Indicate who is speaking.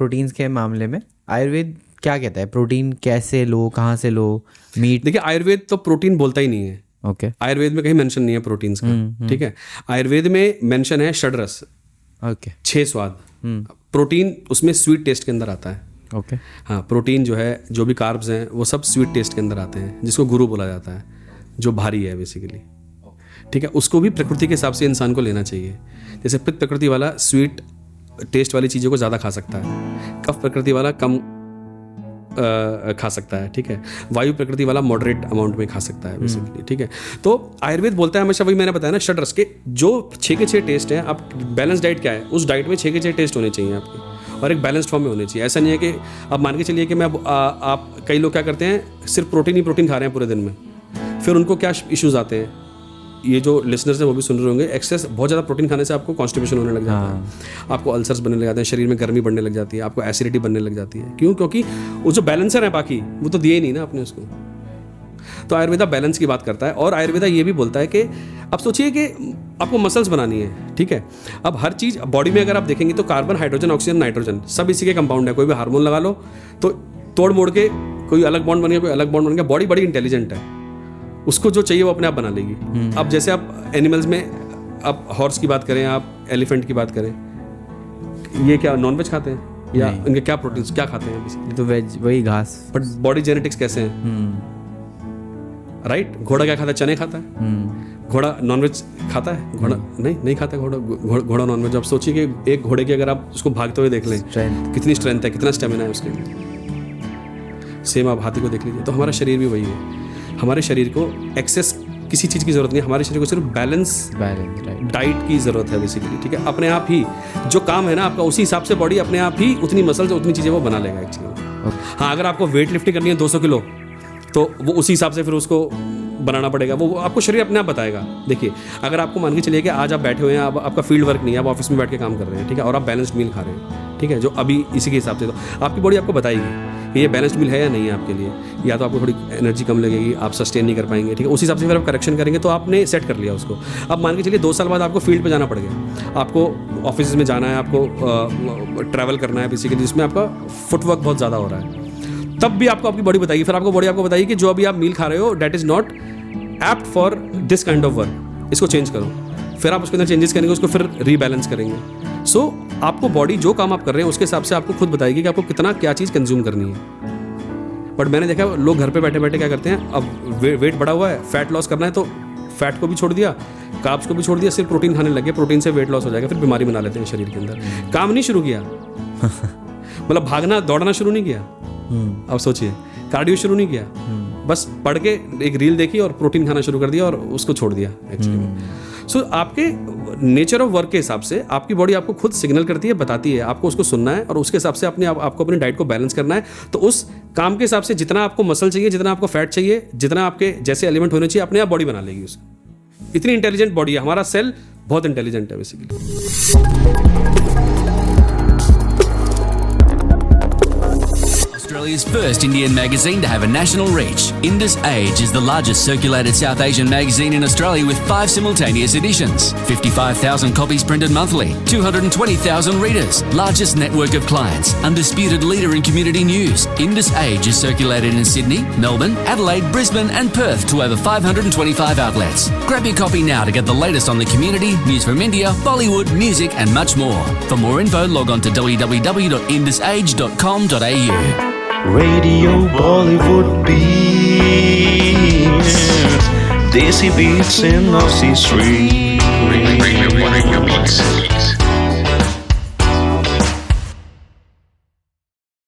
Speaker 1: Proteins के मामले में आयुर्वेद क्या कहता है? प्रोटीन कैसे लो, कहाँ से लो? मीट?
Speaker 2: देखिए आयुर्वेद तो प्रोटीन बोलता ही नहीं है।
Speaker 1: ओके।
Speaker 2: आयुर्वेद में कहीं मेंशन नहीं है प्रोटीन्स का, ठीक है। आयुर्वेद में मेंशन है षड्रस,
Speaker 1: ओके,
Speaker 2: 6 स्वाद। प्रोटीन उसमें स्वीट टेस्ट के अंदर आता है।
Speaker 1: ओके।
Speaker 2: हाँ, प्रोटीन जो है, जो भी कार्ब्स हैं वो सब स्वीट टेस्ट के अंदर आते हैं, जिसको गुरु बोला जाता है, जो भारी है बेसिकली, ठीक है। उसको भी प्रकृति के हिसाब से इंसान को लेना चाहिए। जैसे पित्त प्रकृति वाला स्वीट टेस्ट वाली चीज़ों को ज़्यादा खा सकता है, कफ प्रकृति वाला कम खा सकता है, ठीक है। वायु प्रकृति वाला मॉडरेट अमाउंट में खा सकता है बेसिकली, ठीक है। तो आयुर्वेद बोलता है हमेशा, वही मैंने बताया ना, षड्रस के जो 6 के 6 टेस्ट हैं। आप बैलेंस डाइट क्या है, उस डाइट में 6 के 6 टेस्ट होने चाहिए आपके, और एक बैलेंस्ड फॉर्म में होने चाहिए। ऐसा नहीं है कि आप मान के चलिए कि मैं आप कई लोग क्या करते हैं, सिर्फ प्रोटीन ही प्रोटीन खा रहे हैं पूरे दिन में, फिर उनको क्या इश्यूज आते हैं, ये जो लिसनर्स हैं वो भी सुन रहे होंगे, एक्सेस बहुत ज़्यादा प्रोटीन खाने से आपको कॉन्स्टिपेशन होने लग जाता है, आपको अल्सर्स बनने लग जाते हैं, शरीर में गर्मी बढ़ने लग जाती है, आपको एसिडिटी बनने लग जाती है। क्यों? क्योंकि वो जो बैलेंसर है बाकी वो तो दिए ही नहीं ना आपने उसको। तो आयुर्वेदा बैलेंस की बात करता है, और आयुर्वेदा ये भी बोलता है कि अब सोचिए कि आपको मसल्स बनानी है, ठीक है। अब हर चीज़ बॉडी में अगर आप देखेंगे तो कार्बन, हाइड्रोजन, ऑक्सीजन, नाइट्रोजन सब इसी के कंपाउंड है। कोई भी हार्मोन लगा लो तो तोड़ मोड़ के कोई अलग बॉन्ड बन गया, कोई अलग बॉन्ड बन गया। बॉडी बड़ी इंटेलिजेंट है, उसको जो चाहिए वो अपने आप बना लेगी। अब जैसे आप एनिमल्स में, आप हॉर्स की बात करें, आप एलिफेंट की बात करें, ये क्या नॉनवेज खाते हैं या इनके क्या प्रोटीन्स क्या खाते हैं?
Speaker 1: ये तो वेज, वही घास।
Speaker 2: बट बॉडी जेनेटिक्स कैसे हैं, राइट? घोड़ा क्या खाता है? चने खाता है। घोड़ा नॉनवेज खाता है? घोड़ा नहीं खाता है। घोड़ा नॉनवेज। अब सोचिए कि एक घोड़े की अगर आप उसको भागते हुए देख लें, कितनी स्ट्रेंथ है, कितना स्टेमिना है उसके। सेम आप हाथी को देख लीजिए। तो हमारा शरीर भी वही है। हमारे शरीर को एक्सेस किसी चीज़ की ज़रूरत नहीं है, हमारे शरीर को सिर्फ बैलेंस डाइट की ज़रूरत है बेसिकली, ठीक है। अपने आप ही जो काम है ना आपका, उसी हिसाब से बॉडी अपने आप ही उतनी मसल्स, उतनी चीज़ें वो बना लेगा एक्चुअली। हाँ, अगर आपको वेट लिफ्टिंग करनी है 200 किलो, तो वो उसी हिसाब से फिर उसको बनाना पड़ेगा, वो आपको शरीर अपने आप बताएगा। देखिए, अगर आपको मान के चलिए कि आज आप बैठे हुए हैं, अब आपका फील्ड वर्क नहीं है, आप ऑफिस में बैठ के काम कर रहे हैं, ठीक है, और आप बैलेंस्ड मील खा रहे हैं, ठीक है, जो अभी इसी के हिसाब से, तो आपकी बॉडी आपको बताएगी कि ये बैलेंस्ड मील है या नहीं है आपके लिए। या तो आपको थोड़ी एनर्जी कम लगेगी, आप सस्टेन नहीं कर पाएंगे, ठीक है। उस हिसाब से फिर आप करेक्शन करेंगे, तो आपने सेट कर लिया उसको। अब मान के चलिए 2 साल बाद आपको फील्ड पे जाना पड़ गया, आपको ऑफिस में जाना है, आपको ट्रैवल करना है बेसिकली, जिसमें आपका फुटवर्क बहुत ज़्यादा हो रहा है, तब भी आपको आपकी बॉडी बताएगी। फिर आपको बॉडी आपको बताएगी कि जो अभी आप मील खा रहे हो, that is not apt for this kind of work, इसको चेंज करो। फिर आप उसके अंदर चेंजेस करेंगे, उसको फिर रीबैलेंस करेंगे। सो आपको बॉडी जो काम आप कर रहे हैं उसके हिसाब से आपको खुद बताएगी कि आपको कितना क्या चीज़ कंज्यूम करनी है। बट मैंने देखा लोग घर पे बैठे बैठे क्या करते हैं, अब वेट बढ़ा हुआ है, फैट लॉस करना है, तो फैट को भी छोड़ दिया, कार्ब्स को भी छोड़ दिया, सिर्फ प्रोटीन खाने लगे, प्रोटीन से वेट लॉस हो जाएगा, फिर बीमारी बना लेते हैं शरीर के अंदर। काम नहीं शुरू किया, मतलब भागना दौड़ना शुरू नहीं किया। अब सोचिए, कार्डियो शुरू नहीं किया, बस पढ़ के एक रील देखी और प्रोटीन खाना शुरू कर दिया और उसको छोड़ दिया एक्चुअली। सो आपके नेचर ऑफ वर्क के हिसाब से आपकी बॉडी आपको खुद सिग्नल करती है, बताती है, आपको उसको सुनना है और उसके हिसाब से आपको अपनी डाइट को बैलेंस करना है। तो उस काम के हिसाब से जितना आपको मसल चाहिए, जितना आपको फैट चाहिए, जितना आपके जैसे एलिमेंट होने चाहिए, अपने आप बॉडी बना लेगी उसको। इतनी इंटेलिजेंट बॉडी है हमारा, सेल बहुत इंटेलिजेंट है basically.
Speaker 3: Australia's first Indian magazine to have a national reach. Indus Age is the largest circulated South Asian magazine in Australia with 5 simultaneous editions. 55,000 copies printed monthly. 220,000 readers. Largest network of clients. Undisputed leader in community news. Indus Age is circulated in Sydney, Melbourne, Adelaide, Brisbane and Perth to over 525 outlets. Grab your copy now to get the latest on the community, news from India, Bollywood, music and much more. For more info, log on to www.indusage.com.au.
Speaker 4: Radio Bollywood beats, Desi beats in Aussie street. Radio beats.